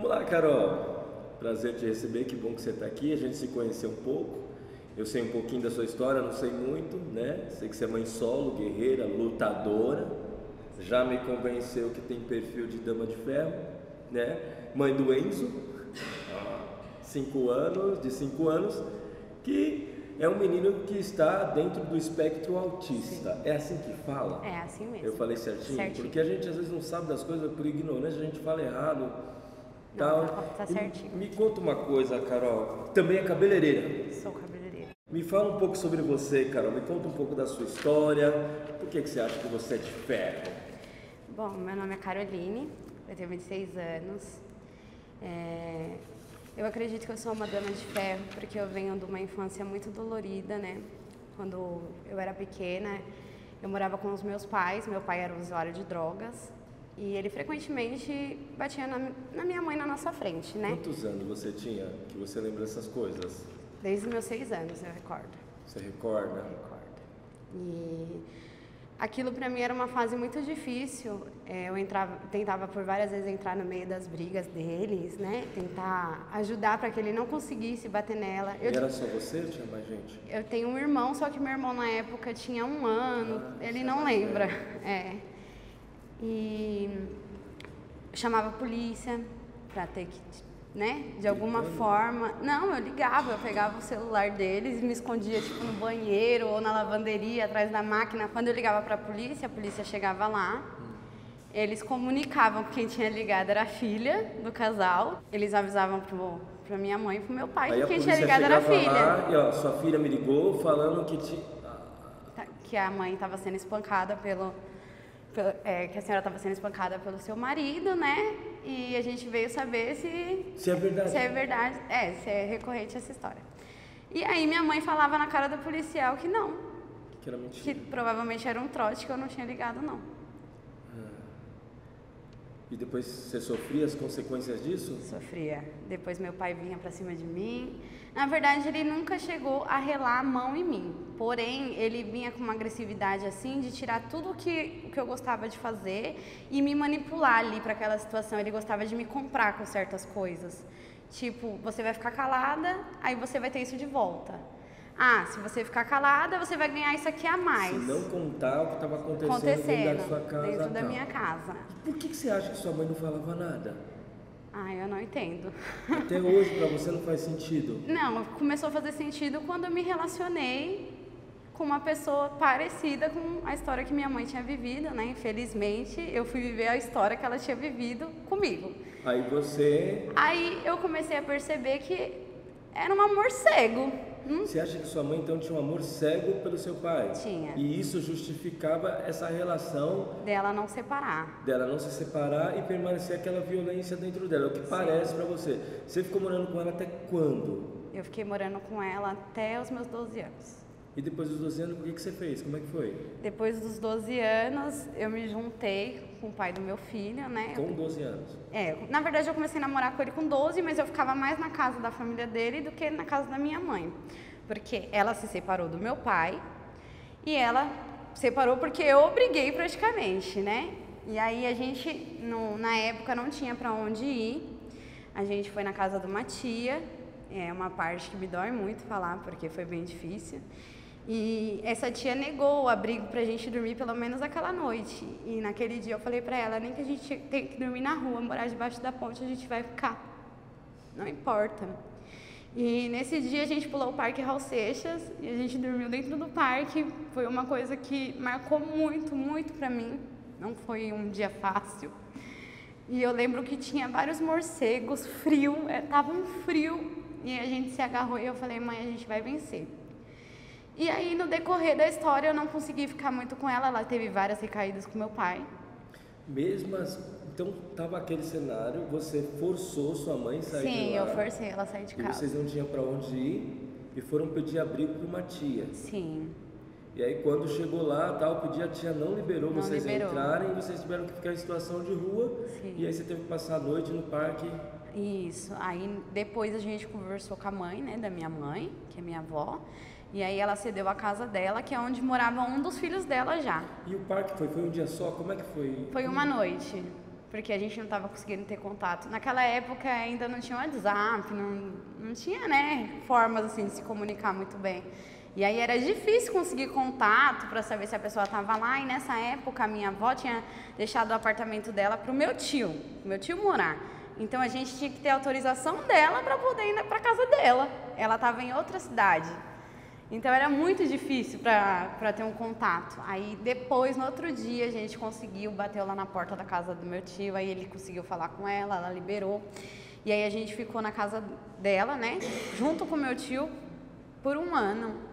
Vamos lá, Carol. Prazer te receber, que bom que você está aqui. A gente se conheceu um pouco. Eu sei um pouquinho da sua história, não sei muito, né? Sei que você é mãe solo, guerreira, lutadora. Já me convenceu que tem perfil de dama de ferro, né? Mãe do Enzo, 5 anos, que é um menino que está dentro do espectro autista. Sim. É assim que fala? É assim mesmo. Eu falei certinho? Certinho. Porque a gente às vezes não sabe das coisas, por ignorância a gente fala errado. Não, tá certinho. Me conta uma coisa, Carol. Também é cabeleireira? Sou cabeleireira. Me fala um pouco sobre você, Carol. Me conta um pouco da sua história. Por que você acha que você é de ferro? Bom, meu nome é Caroline, eu tenho 26 anos. Eu acredito que eu sou uma dama de ferro porque eu venho de uma infância muito dolorida, né? Quando eu era pequena, eu morava com os meus pais. Meu pai era usuário de drogas e ele frequentemente batia na minha mãe na nossa frente, né? Quantos anos você tinha que você lembra dessas coisas? Desde os meus 6 anos, eu recordo. Você recorda? Eu recordo. E aquilo pra mim era uma fase muito difícil. Eu tentava por várias vezes entrar no meio das brigas deles, né? Tentar ajudar para que ele não conseguisse bater nela. E era só você ou tinha mais gente? Eu tenho um irmão, só que meu irmão na época tinha 1 ano, ele não lembra. E chamava a polícia para ter que, né? De alguma forma. Não, eu ligava, eu pegava o celular deles e me escondia tipo no banheiro ou na lavanderia, atrás da máquina. Quando eu ligava para a polícia chegava lá. Eles comunicavam que quem tinha ligado era a filha do casal. Eles avisavam pra minha mãe e pro meu pai que quem tinha ligado era a filha. Lá, e ó, sua filha me ligou falando que a mãe estava sendo espancada que a senhora estava sendo espancada pelo seu marido, né? E a gente veio saber se é verdade. Se é verdade, se é recorrente essa história. E aí minha mãe falava na cara do policial que não. Que era mentira. Que provavelmente era um trote, que eu não tinha ligado, não. E depois você sofria as consequências disso? Sofria. Depois meu pai vinha pra cima de mim. Na verdade, ele nunca chegou a relar a mão em mim. Porém, ele vinha com uma agressividade assim, de tirar tudo o que eu gostava de fazer e me manipular ali para aquela situação. Ele gostava de me comprar com certas coisas. Tipo, você vai ficar calada, aí você vai ter isso de volta. Se você ficar calada, você vai ganhar isso aqui a mais. Se não contar o que estava acontecendo dentro da sua casa. Dentro da minha casa. E por que você acha que sua mãe não falava nada? Eu não entendo. Até hoje pra você não faz sentido? Não, começou a fazer sentido quando eu me relacionei com uma pessoa parecida com a história que minha mãe tinha vivido, né? Infelizmente, eu fui viver a história que ela tinha vivido comigo. Aí eu comecei a perceber que era um amor cego. Você acha que sua mãe então tinha um amor cego pelo seu pai? Tinha. E isso justificava essa relação dela não separar. Dela não se separar e permanecer aquela violência dentro dela, o que parece pra você. Você ficou morando com ela até quando? Eu fiquei morando com ela até os meus 12 anos. E depois dos 12 anos, o que você fez? Como é que foi? Depois dos 12 anos, eu me juntei com o pai do meu filho, né? Com 12 anos? Na verdade eu comecei a namorar com ele com 12, mas eu ficava mais na casa da família dele do que na casa da minha mãe. Porque ela se separou do meu pai e ela separou porque eu obriguei praticamente, né? E aí a gente, na época, não tinha pra onde ir. A gente foi na casa de uma tia, é uma parte que me dói muito falar, porque foi bem difícil. E essa tia negou o abrigo pra gente dormir pelo menos aquela noite. E naquele dia eu falei pra ela, nem que a gente tenha que dormir na rua, morar debaixo da ponte, a gente vai ficar. Não importa. E nesse dia a gente pulou o Parque Raul Seixas e a gente dormiu dentro do parque. Foi uma coisa que marcou muito, muito pra mim. Não foi um dia fácil. E eu lembro que tinha vários morcegos, frio, tava um frio. E a gente se agarrou e eu falei, mãe, a gente vai vencer. E aí, no decorrer da história, eu não consegui ficar muito com ela. Ela teve várias recaídas com meu pai. Então, estava aquele cenário, você forçou sua mãe a sair de lá. Sim, eu forcei ela a sair de casa. E vocês não tinham para onde ir e foram pedir abrigo para uma tia. Sim. E aí, quando chegou lá, a tia não liberou vocês entrarem e vocês tiveram que ficar em situação de rua. Sim. E aí você teve que passar a noite no parque. Isso. Aí, depois a gente conversou com a mãe, né, da minha mãe, que é minha avó. E aí ela cedeu a casa dela, que é onde morava um dos filhos dela já. E o parque foi um dia só? Como é que foi? Foi uma noite. porque a gente não estava conseguindo ter contato. Naquela época ainda não tinha WhatsApp, não tinha, né, formas assim de se comunicar muito bem. E aí era difícil conseguir contato para saber se a pessoa estava lá. E nessa época a minha avó tinha deixado o apartamento dela para o meu tio morar. Então a gente tinha que ter autorização dela para poder ir para casa dela. Ela estava em outra cidade. Então era muito difícil para ter um contato. Aí depois, no outro dia, a gente conseguiu, bateu lá na porta da casa do meu tio, aí ele conseguiu falar com ela liberou. E aí a gente ficou na casa dela, né, junto com o meu tio, por um ano.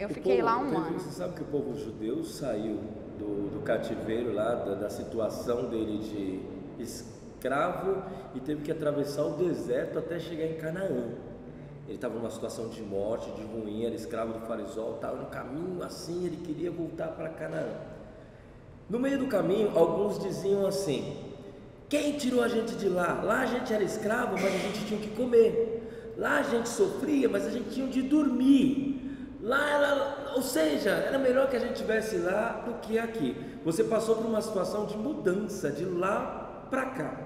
Eu fiquei lá um ano. Você sabe que o povo judeu saiu do cativeiro lá, da situação dele de escravo, e teve que atravessar o deserto até chegar em Canaã. Ele estava numa situação de morte, de ruim, era escravo do fariseu, estava no caminho assim, ele queria voltar para Canaã. No meio do caminho, alguns diziam assim: quem tirou a gente de lá? Lá a gente era escravo, mas a gente tinha que comer. Lá a gente sofria, mas a gente tinha de dormir. Ou seja, era melhor que a gente estivesse lá do que aqui. Você passou por uma situação de mudança, de lá para cá.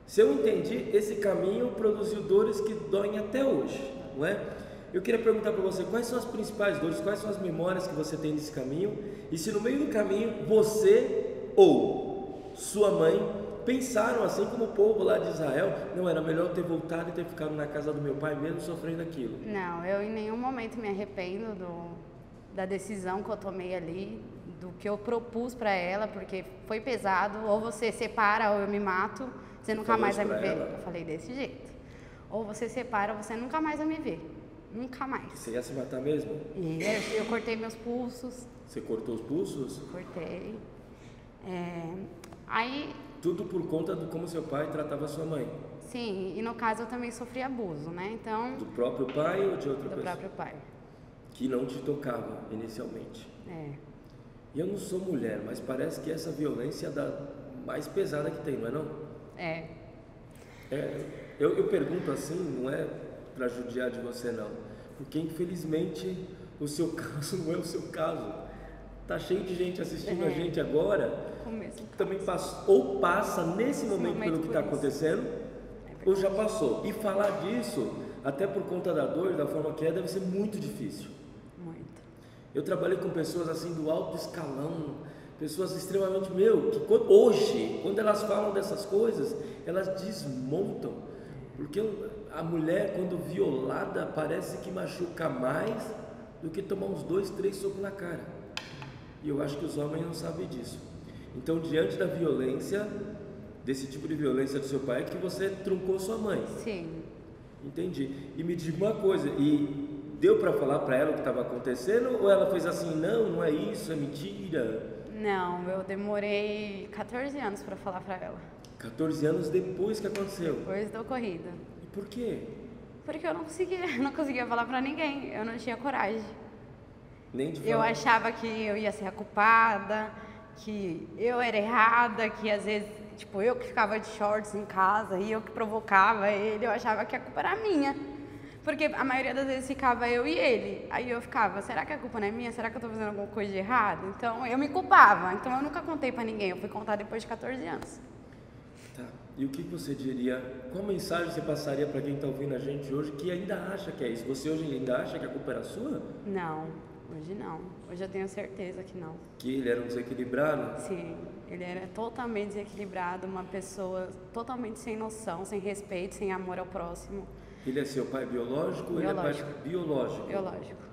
Se eu entendi, esse caminho produziu dores que doem até hoje, não é? Eu queria perguntar para você, quais são as principais dores, quais são as memórias que você tem desse caminho? E se no meio do caminho você ou sua mãe pensaram assim como o povo lá de Israel, não, era melhor eu ter voltado e ter ficado na casa do meu pai mesmo sofrendo aquilo? Não, eu em nenhum momento me arrependo da decisão que eu tomei ali, do que eu propus para ela, porque foi pesado. Ou você separa ou eu me mato, você nunca mais vai me ver. Eu falei desse jeito. Ou você separa ou você nunca mais vai me ver. Nunca mais. Você ia se matar mesmo? E eu cortei meus pulsos. Você cortou os pulsos? Cortei. Aí... Tudo por conta de como seu pai tratava sua mãe? Sim, e no caso eu também sofri abuso, né? Então... Do próprio pai ou de outra pessoa? Do próprio pai. Que não te tocava inicialmente. E eu não sou mulher, mas parece que essa violência é da mais pesada que tem, não é não? Eu pergunto assim, não é para judiar de você não, porque infelizmente o seu caso não é o seu caso. Tá cheio de gente assistindo a gente agora, também passa nesse momento pelo que está acontecendo, ou já passou. E falar disso, até por conta da dor, da forma que deve ser muito difícil. Muito. Eu trabalhei com pessoas assim do alto escalão, pessoas extremamente, que hoje, quando elas falam dessas coisas, elas desmontam, porque a mulher, quando violada, parece que machuca mais do que tomar uns 2, 3 socos na cara. E eu acho que os homens não sabem disso. Então, diante da violência, desse tipo de violência do seu pai, é que você truncou sua mãe. Sim. Entendi. E me diga uma coisa, e deu para falar para ela o que estava acontecendo, ou ela fez assim, não é isso, é mentira? Não, eu demorei 14 anos para falar para ela. 14 anos depois que aconteceu? Depois da ocorrida. E por quê? Porque eu não conseguia falar para ninguém, eu não tinha coragem. Nem de falar. Eu achava que eu ia ser a culpada, que eu era errada, que às vezes, eu que ficava de shorts em casa e eu que provocava ele, eu achava que a culpa era minha. Porque a maioria das vezes ficava eu e ele. Aí eu ficava, será que a culpa não é minha? Será que eu tô fazendo alguma coisa de errado? Então eu me culpava. Então eu nunca contei pra ninguém, eu fui contar depois de 14 anos. Tá. E o que você diria, qual mensagem você passaria para quem está ouvindo a gente hoje que ainda acha que é isso? Você hoje ainda acha que a culpa era sua? Não, hoje não. Hoje eu tenho certeza que não. Que ele era um desequilibrado? Sim, ele era totalmente desequilibrado, uma pessoa totalmente sem noção, sem respeito, sem amor ao próximo. Ele é seu pai biológico ou ele é pai biológico? Biológico.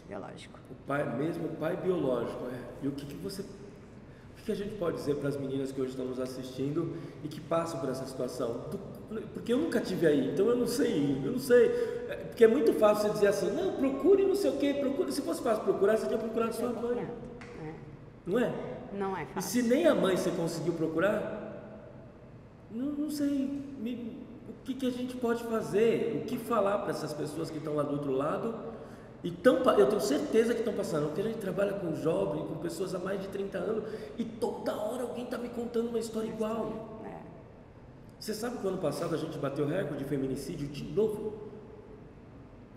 Biológico. O pai, mesmo o pai biológico, E o que a gente pode dizer para as meninas que hoje estão nos assistindo e que passam por essa situação? Porque eu nunca tive aí, então eu não sei. Porque é muito fácil você dizer assim, não, procure não sei o quê, procure. Se fosse fácil procurar, você tinha procurado sua mãe. Não é? Não é fácil. E se nem a mãe você conseguiu procurar, não sei o que a gente pode fazer, o que falar para essas pessoas que estão lá do outro lado. Eu tenho certeza que estão passando, porque a gente trabalha com jovens, com pessoas há mais de 30 anos, e toda hora alguém está me contando uma história igual. Você sabe que no ano passado a gente bateu recorde de feminicídio de novo?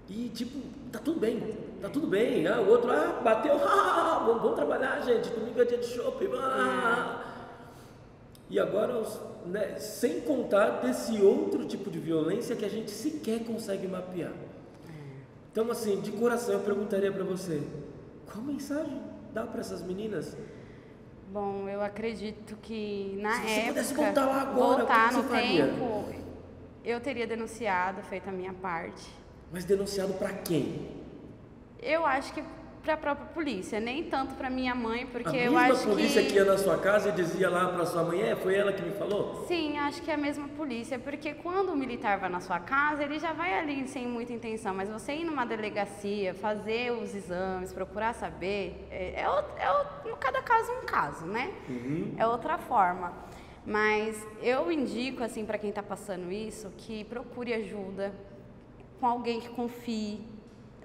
E tá tudo bem. O outro, bateu, vamos trabalhar, gente, domingo é dia de shopping, E agora, né, sem contar desse outro tipo de violência que a gente sequer consegue mapear. Então, assim, de coração, eu perguntaria para você, qual mensagem dá para essas meninas? Bom, eu acredito que na Se você época, pudesse voltar lá agora, voltar o que no você faria? tempo, eu teria denunciado, feito a minha parte. Mas denunciado para quem? Eu acho que para a própria polícia, nem tanto para minha mãe, porque A eu mesma acho polícia que... que ia na sua casa e dizia lá para sua mãe, foi ela que me falou? Sim, acho que é a mesma polícia, porque quando o militar vai na sua casa, ele já vai ali sem muita intenção, mas você ir numa delegacia, fazer os exames, procurar saber, cada caso é um caso, né? É outra forma. Mas eu indico, assim, para quem está passando isso, que procure ajuda com alguém que confie,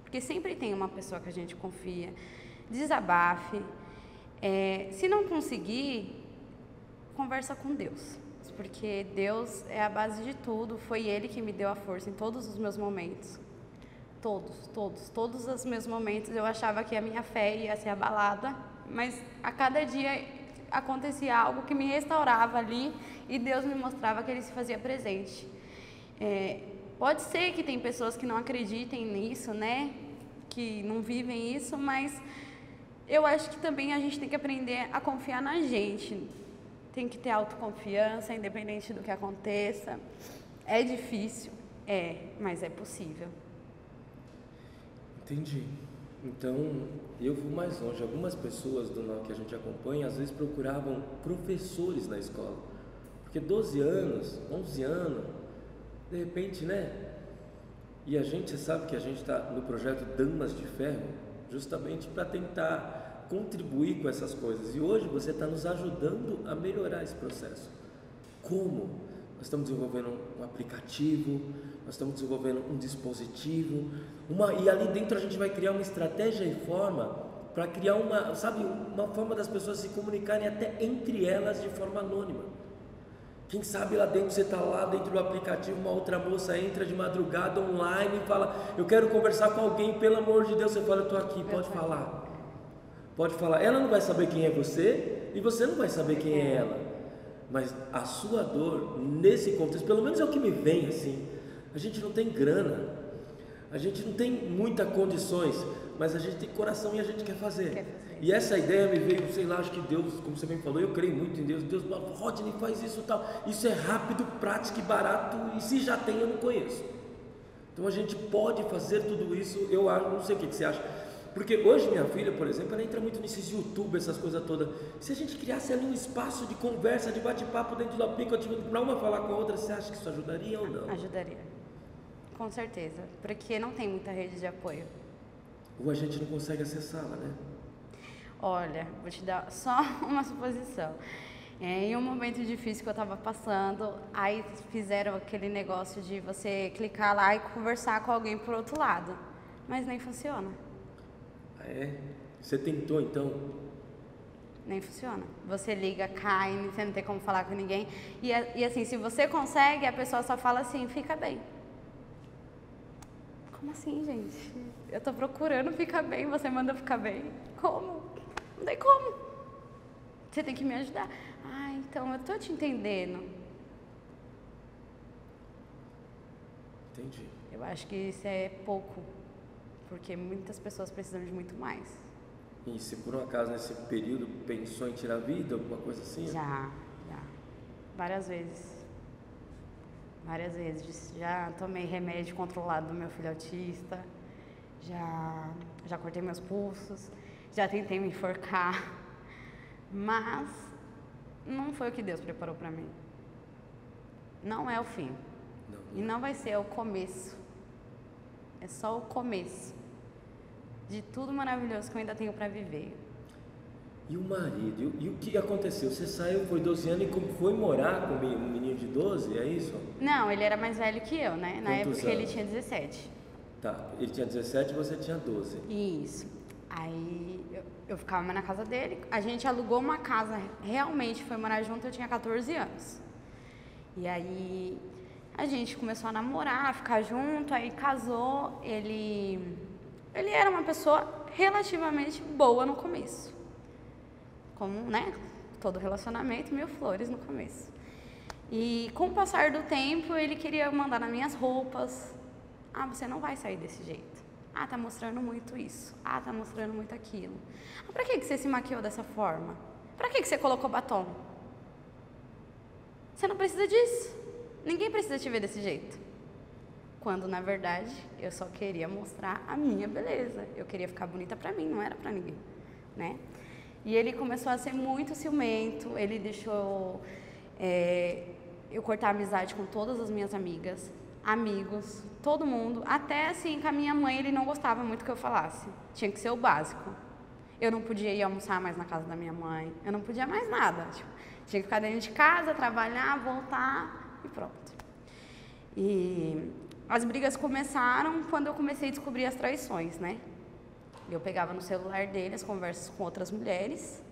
porque sempre tem uma pessoa que a gente confia. Desabafe. Se não conseguir, conversa com Deus, porque Deus é a base de tudo. Foi Ele que me deu a força em todos os meus momentos. Todos os meus momentos eu achava que a minha fé ia ser abalada, mas a cada dia acontecia algo que me restaurava ali e Deus me mostrava que Ele se fazia presente. Pode ser que tem pessoas que não acreditem nisso, né? Que não vivem isso, mas eu acho que também a gente tem que aprender a confiar na gente. Tem que ter autoconfiança, independente do que aconteça. É difícil, mas é possível. Entendi. Então, eu vou mais longe. Algumas pessoas que a gente acompanha, às vezes procuravam professores na escola. Porque 12 anos, 11 anos, de repente, né? E a gente sabe que a gente está no projeto Damas de Ferro, justamente para tentar contribuir com essas coisas. E hoje você está nos ajudando a melhorar esse processo. Como? Nós estamos desenvolvendo um aplicativo, nós estamos desenvolvendo um dispositivo, e ali dentro a gente vai criar uma estratégia e forma para criar uma forma das pessoas se comunicarem até entre elas de forma anônima. Quem sabe lá dentro, você está lá dentro do aplicativo, uma outra moça entra de madrugada online e fala, eu quero conversar com alguém, pelo amor de Deus. Você fala, eu estou aqui, pode falar. Pode falar. Ela não vai saber quem é você e você não vai saber quem é ela. Mas a sua dor, nesse contexto, pelo menos é o que me vem assim, a gente não tem grana, a gente não tem muitas condições, mas a gente tem coração e a gente quer fazer. E essa ideia me veio, sei lá, acho que Deus, como você bem falou, eu creio muito em Deus. Deus fala, Rodney, faz isso e tal. Isso é rápido, prático e barato, e se já tem, eu não conheço. Então a gente pode fazer tudo isso, eu acho, não sei o que você acha. Porque hoje minha filha, por exemplo, ela entra muito nesses YouTube, essas coisas todas. Se a gente criasse ali um espaço de conversa, de bate-papo dentro do aplicativo, para uma falar com a outra, você acha que isso ajudaria ou não? Ajudaria, com certeza, porque não tem muita rede de apoio. Ou a gente não consegue acessá-la, né? Olha, vou te dar só uma suposição. Em um momento difícil que eu estava passando, aí fizeram aquele negócio de você clicar lá e conversar com alguém por outro lado, mas nem funciona. Você tentou então? Nem funciona. Você liga, cai, você não tem como falar com ninguém. E assim, se você consegue, a pessoa só fala assim, fica bem. Como assim, gente? Eu tô procurando ficar bem, você manda ficar bem. Como? Não tem como. Você tem que me ajudar. Então eu tô te entendendo. Entendi. Eu acho que isso é pouco, porque muitas pessoas precisam de muito mais. E se por um acaso nesse período pensou em tirar a vida, alguma coisa assim? Já. Várias vezes. Já tomei remédio controlado do meu filho autista, já cortei meus pulsos, já tentei me enforcar, mas não foi o que Deus preparou para mim. Não é o fim. E não vai ser o começo. É só o começo de tudo maravilhoso que eu ainda tenho para viver. E o marido? E o que aconteceu? Você saiu, foi 12 anos e foi morar com um menino de 12, é isso? Não, ele era mais velho que eu, né? Na época ele tinha 17. Tá, ele tinha 17 e você tinha 12. Isso. Aí eu ficava na casa dele, a gente alugou uma casa, realmente foi morar junto, eu tinha 14 anos. E aí a gente começou a namorar, a ficar junto, aí casou, ele era uma pessoa relativamente boa no começo. Como, né? todo relacionamento, 1000 flores no começo. E com o passar do tempo, ele queria mandar nas minhas roupas. Ah, você não vai sair desse jeito. Ah, tá mostrando muito isso. Ah, tá mostrando muito aquilo. Ah, pra que você se maquiou dessa forma? Pra que você colocou batom? Você não precisa disso. Ninguém precisa te ver desse jeito. Quando, na verdade, eu só queria mostrar a minha beleza. Eu queria ficar bonita pra mim, não era pra ninguém, né? E ele começou a ser muito ciumento. Ele deixou eu cortar a amizade com todas as minhas amigas, amigos, todo mundo. Até assim, com a minha mãe, ele não gostava muito que eu falasse. Tinha que ser o básico. Eu não podia ir almoçar mais na casa da minha mãe. Eu não podia mais nada. Tipo, tinha que ficar dentro de casa, trabalhar, voltar e pronto. E as brigas começaram quando eu comecei a descobrir as traições, né? Eu pegava no celular dele as conversas com outras mulheres.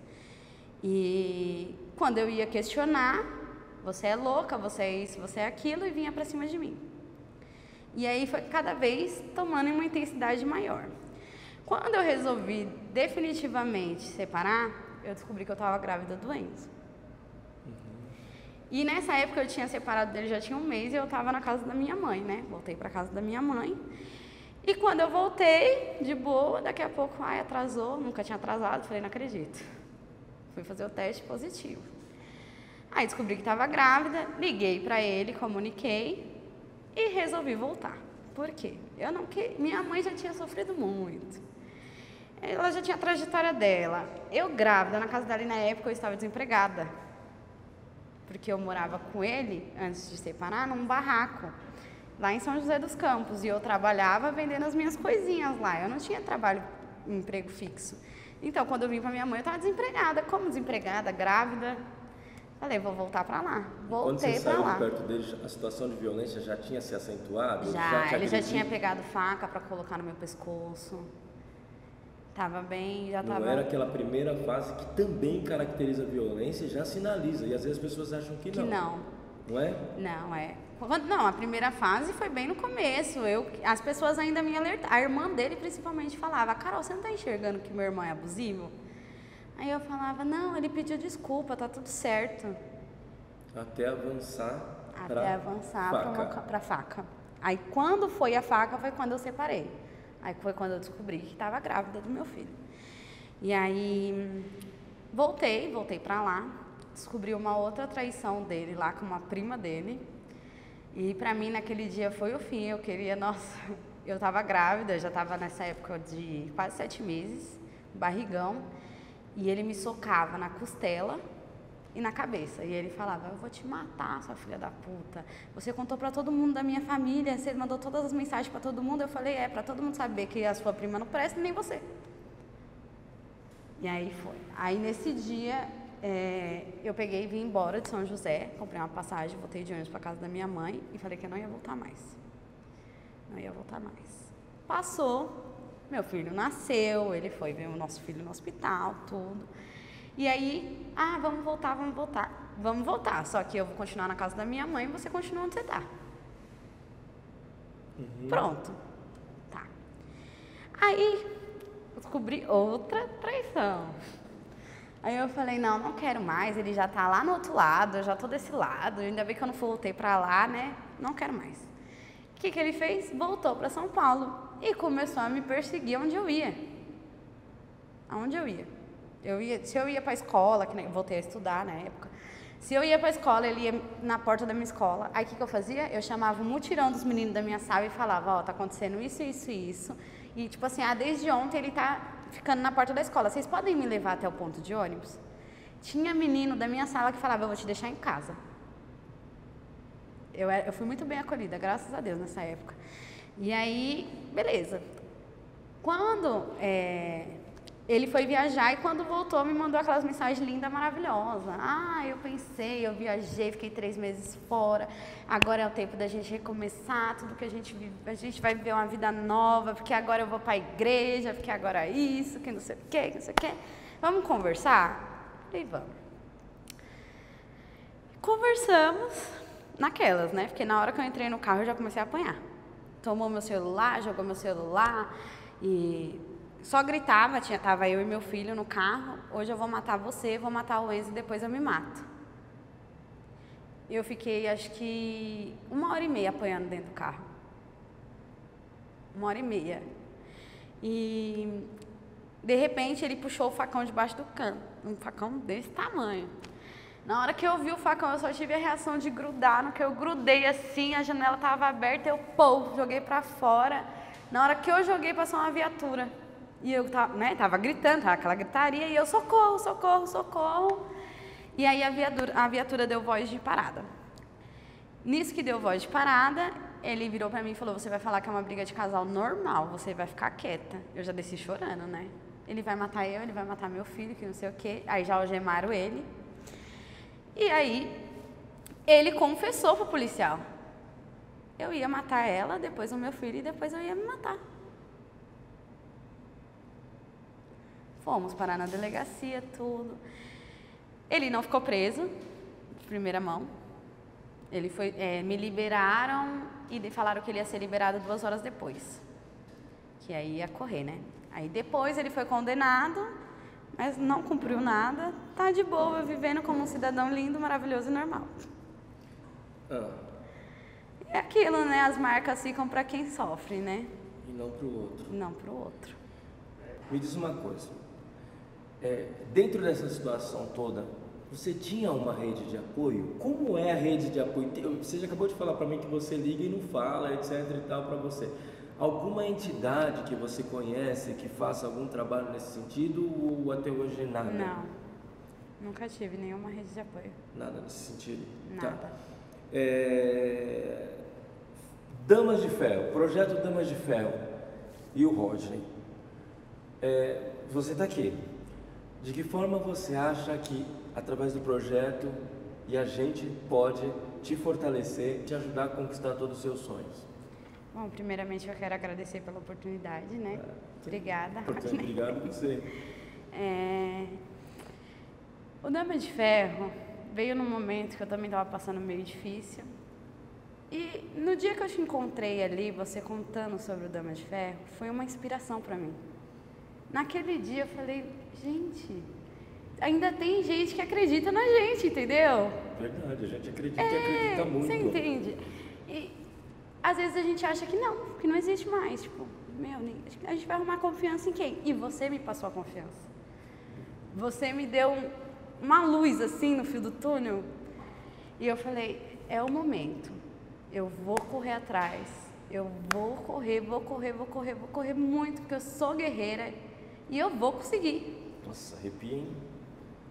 E quando eu ia questionar, você é louca, você é isso, você é aquilo, e vinha pra cima de mim. E aí foi cada vez tomando uma intensidade maior. Quando eu resolvi definitivamente separar, eu descobri que eu estava grávida do Enzo. E nessa época eu tinha separado dele, já tinha um mês, e eu estava na casa da minha mãe, né? Voltei para casa da minha mãe. E quando eu voltei, de boa, daqui a pouco, atrasou, nunca tinha atrasado, falei, não acredito. Fui fazer o teste positivo. Aí descobri que estava grávida, liguei para ele, comuniquei e resolvi voltar. Por quê? Minha mãe já tinha sofrido muito. Ela já tinha a trajetória dela. Eu grávida, na casa dela, e na época eu estava desempregada. Porque eu morava com ele, antes de separar, num barraco, lá em São José dos Campos. E eu trabalhava vendendo as minhas coisinhas lá. Eu não tinha emprego fixo. Então, quando eu vim pra minha mãe, eu estava desempregada. Como desempregada, grávida, falei, vou voltar para lá. Voltei para lá. Quando você saiu perto dele, a situação de violência já tinha se acentuado? Ele já tinha pegado faca para colocar no meu pescoço. Tava bem, já tava... Não era aquela primeira fase que também caracteriza a violência e já sinaliza. E às vezes as pessoas acham que não. Não é? Não, é. Não, a primeira fase foi bem no começo. As pessoas ainda me alertaram. A irmã dele principalmente falava, Carol, você não tá enxergando que meu irmão é abusivo? Aí eu falava, não, ele pediu desculpa, tá tudo certo. Até avançar pra faca. Aí quando foi a faca, foi quando eu separei. Aí foi quando eu descobri que estava grávida do meu filho. E aí voltei pra lá, descobri uma outra traição dele lá com uma prima dele. E pra mim naquele dia foi o fim. Eu estava grávida, já estava nessa época de quase 7 meses, barrigão. E ele me socava na costela e na cabeça. E ele falava, eu vou te matar, sua filha da puta. Você contou pra todo mundo da minha família, você mandou todas as mensagens pra todo mundo. Eu falei, pra todo mundo saber que a sua prima não presta, nem você. E aí foi. Aí nesse dia, eu peguei e vim embora de São José, comprei uma passagem, voltei de ônibus pra casa da minha mãe e falei que eu não ia voltar mais. Não ia voltar mais. Passou, meu filho nasceu, ele foi ver o nosso filho no hospital, tudo. E aí, vamos voltar. Só que eu vou continuar na casa da minha mãe e você continua onde você tá. Pronto. Tá. Aí, eu descobri outra traição. Aí eu falei, não quero mais, ele já tá lá no outro lado, eu já tô desse lado, ainda bem que eu não voltei pra lá, né? Não quero mais. O que ele fez? Voltou pra São Paulo e começou a me perseguir onde eu ia. Aonde eu ia. Se eu ia para a escola, que eu voltei a estudar na época, se eu ia para a escola, ele ia na porta da minha escola. Aí o que eu fazia? Eu chamava o mutirão dos meninos da minha sala e falava, tá acontecendo isso, isso e isso. E tipo assim, desde ontem ele tá ficando na porta da escola. Vocês podem me levar até o ponto de ônibus? Tinha menino da minha sala que falava, eu vou te deixar em casa. Eu fui muito bem acolhida, graças a Deus, nessa época. E aí, beleza. Quando ele foi viajar e quando voltou me mandou aquelas mensagens lindas, maravilhosas. Eu viajei, fiquei 3 meses fora. Agora é o tempo da gente recomeçar tudo que a gente vai viver uma vida nova, porque agora eu vou para a igreja, porque agora isso, que não sei o quê, que não sei o quê. Vamos conversar? Falei, vamos. Conversamos naquelas, né? Porque na hora que eu entrei no carro eu já comecei a apanhar. Tomou meu celular, jogou meu celular e só gritava, tava eu e meu filho no carro, hoje eu vou matar você, vou matar o Enzo e depois eu me mato. Eu fiquei, acho que 1h30 apanhando dentro do carro. 1h30. E, de repente, ele puxou o facão debaixo do cano, um facão desse tamanho. Na hora que eu vi o facão, eu só tive a reação de grudar, no que eu grudei assim, a janela estava aberta, eu, joguei pra fora. Na hora que eu joguei, passou uma viatura. E eu tava gritando, tava aquela gritaria, e eu, socorro, socorro, socorro. E aí a viatura deu voz de parada. Nisso que deu voz de parada, ele virou pra mim e falou, você vai falar que é uma briga de casal normal, você vai ficar quieta. Eu já desci chorando, né? Ele vai matar eu, ele vai matar meu filho, que não sei o quê. Aí já algemaram ele. E aí, ele confessou pro policial. Eu ia matar ela, depois o meu filho e depois eu ia me matar. Fomos parar na delegacia, tudo. Ele não ficou preso, de primeira mão. Ele foi, me liberaram e falaram que ele ia ser liberado 2 horas depois. Que aí ia correr, né? Aí depois ele foi condenado, mas não cumpriu nada. Tá de boa, vivendo como um cidadão lindo, maravilhoso e normal. É aquilo, né? As marcas ficam para quem sofre, né? E não para o outro. Não para o outro. Me diz uma coisa. Dentro dessa situação toda, você tinha uma rede de apoio? Como é a rede de apoio? Você já acabou de falar para mim que você liga e não fala, etc e tal, para você. Alguma entidade que você conhece que faça algum trabalho nesse sentido ou até hoje nada? Não, nunca tive nenhuma rede de apoio. Nada nesse sentido? Nada. Tá. Damas de Ferro, projeto Damas de Ferro e o Rodney. Você está aqui. De que forma você acha que, através do projeto, e a gente pode te fortalecer, te ajudar a conquistar todos os seus sonhos? Bom, primeiramente eu quero agradecer pela oportunidade, né? Obrigada. Obrigado a você. O Dama de Ferro veio num momento que eu também estava passando meio difícil. E no dia que eu te encontrei ali, você contando sobre o Dama de Ferro, foi uma inspiração para mim. Naquele dia eu falei, gente, ainda tem gente que acredita na gente, entendeu? Verdade, a gente acredita e acredita muito. Você entende? E às vezes a gente acha que não existe mais. Tipo, a gente vai arrumar confiança em quem? E você me passou a confiança. Você me deu uma luz assim no fio do túnel. E eu falei, é o momento. Eu vou correr atrás. Eu vou correr muito, porque eu sou guerreira e eu vou conseguir. Nossa, arrepia, hein?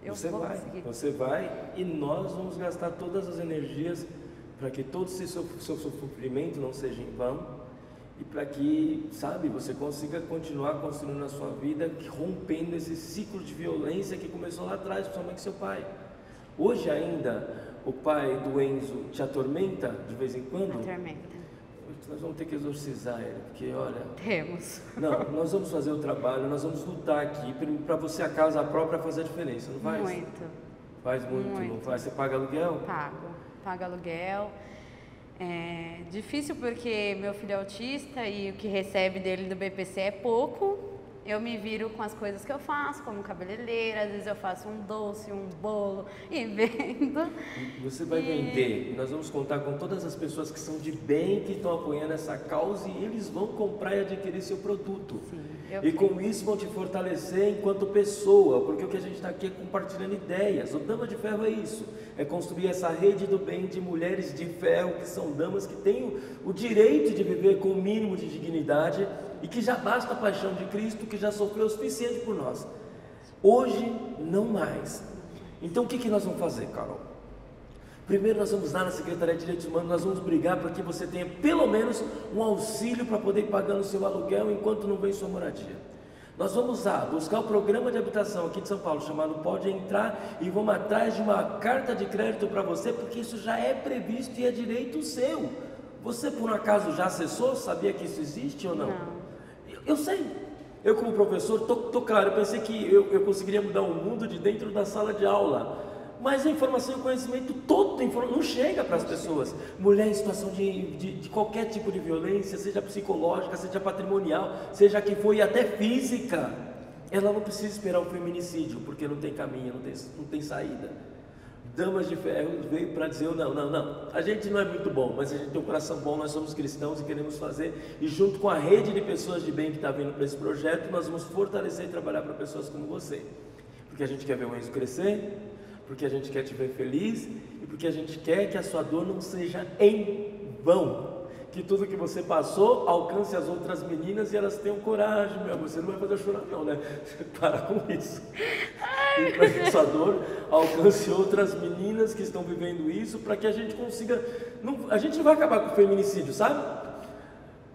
Conseguir. Você vai e nós vamos gastar todas as energias para que todo esse seu sofrimento não seja em vão e para que, sabe, você consiga continuar construindo a sua vida, rompendo esse ciclo de violência que começou lá atrás, principalmente com seu pai. Hoje ainda, o pai do Enzo te atormenta de vez em quando? Atormenta. Nós vamos ter que exorcizar ele, porque olha... Temos. Não, nós vamos fazer o trabalho, nós vamos lutar aqui, para você a casa própria fazer a diferença, não faz? Muito. Faz muito, não faz? Você paga aluguel? Pago aluguel. É difícil porque meu filho é autista e o que recebe dele do BPC é pouco. Eu me viro com as coisas que eu faço, como cabeleireira, às vezes eu faço um doce, um bolo e vendo. Você vai vender, nós vamos contar com todas as pessoas que são de bem, que estão apoiando essa causa e eles vão comprar e adquirir seu produto. Sim, e com isso vão te fortalecer enquanto pessoa, porque o que a gente está aqui é compartilhando ideias. O Dama de Ferro é isso, é construir essa rede do bem de mulheres de ferro, que são damas que têm o direito de viver com o mínimo de dignidade e que já basta a paixão de Cristo, que já sofreu o suficiente por nós. Hoje, não mais. Então, o que nós vamos fazer, Carol? Primeiro, nós vamos lá na Secretaria de Direitos Humanos, nós vamos brigar para que você tenha pelo menos um auxílio para poder ir pagando o seu aluguel enquanto não vem sua moradia. Nós vamos lá buscar o programa de habitação aqui de São Paulo, chamado Pode Entrar, e vamos atrás de uma carta de crédito para você, porque isso já é previsto e é direito seu. Você, por um acaso, já acessou? Sabia que isso existe ou não? Não. Eu sei. Eu, como professor, tô claro, eu pensei que eu conseguiria mudar o mundo de dentro da sala de aula. Mas a informação e o conhecimento todo não chega para as pessoas. Mulher em situação de qualquer tipo de violência, seja psicológica, seja patrimonial, seja que for, e até física, ela não precisa esperar o feminicídio, porque não tem caminho, não tem saída. Damas de Ferro veio para dizer, não, a gente não é muito bom, mas a gente tem um coração bom, nós somos cristãos e queremos fazer, e junto com a rede de pessoas de bem que está vindo para esse projeto, nós vamos fortalecer e trabalhar para pessoas como você, porque a gente quer ver o Enzo crescer, porque a gente quer te ver feliz, e porque a gente quer que a sua dor não seja em vão, que tudo que você passou alcance as outras meninas e elas tenham coragem, meu amor. Você não vai fazer eu chorar não, né? Para com isso. E para que a sua dor alcance outras meninas que estão vivendo isso, para que a gente consiga... a gente não vai acabar com o feminicídio, sabe?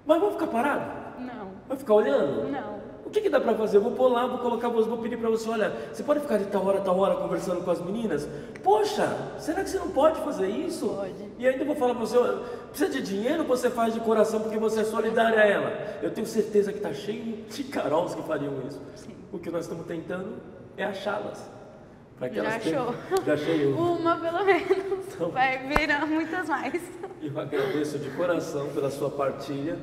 Mas vamos ficar parado? Não. Vai ficar olhando? Não. O que dá para fazer? Eu vou pôr lá, vou pedir para você, olha, você pode ficar de tal hora conversando com as meninas? Poxa, será que você não pode fazer isso? Pode. E ainda eu vou falar para você, precisa de dinheiro, você faz de coração porque você é solidária a ela. Eu tenho certeza que está cheio de carols que fariam isso. Sim. O que nós estamos tentando é achá-las. Já achou? Já achei uma pelo menos, então, vai virar muitas mais. Eu agradeço de coração pela sua partilha,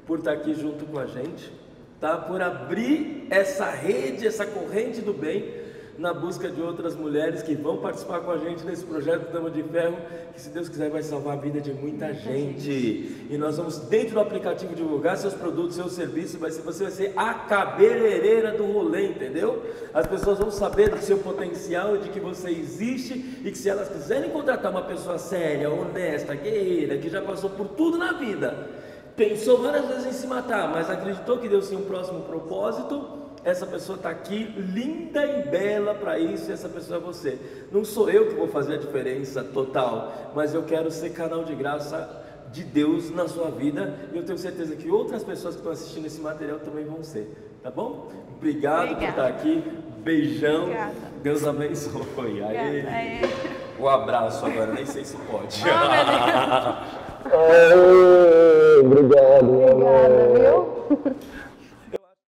por estar aqui junto com a gente. Tá? Por abrir essa rede, essa corrente do bem na busca de outras mulheres que vão participar com a gente nesse projeto Dama de Ferro, que se Deus quiser vai salvar a vida de muita gente. E nós vamos dentro do aplicativo divulgar seus produtos, seus serviços, você vai ser a cabeleireira do rolê, entendeu? As pessoas vão saber do seu potencial, de que você existe e que se elas quiserem contratar uma pessoa séria, honesta, guerreira, que já passou por tudo na vida, pensou várias vezes em se matar, mas acreditou que Deus tinha um próximo propósito, essa pessoa está aqui, linda e bela para isso, e essa pessoa é você. Não sou eu que vou fazer a diferença total, mas eu quero ser canal de graça de Deus na sua vida, e eu tenho certeza que outras pessoas que estão assistindo esse material também vão ser, tá bom? Obrigado por estar aqui, beijão, Obrigada. Deus abençoe. Aê. O abraço agora, nem sei se pode. Obrigada, viu?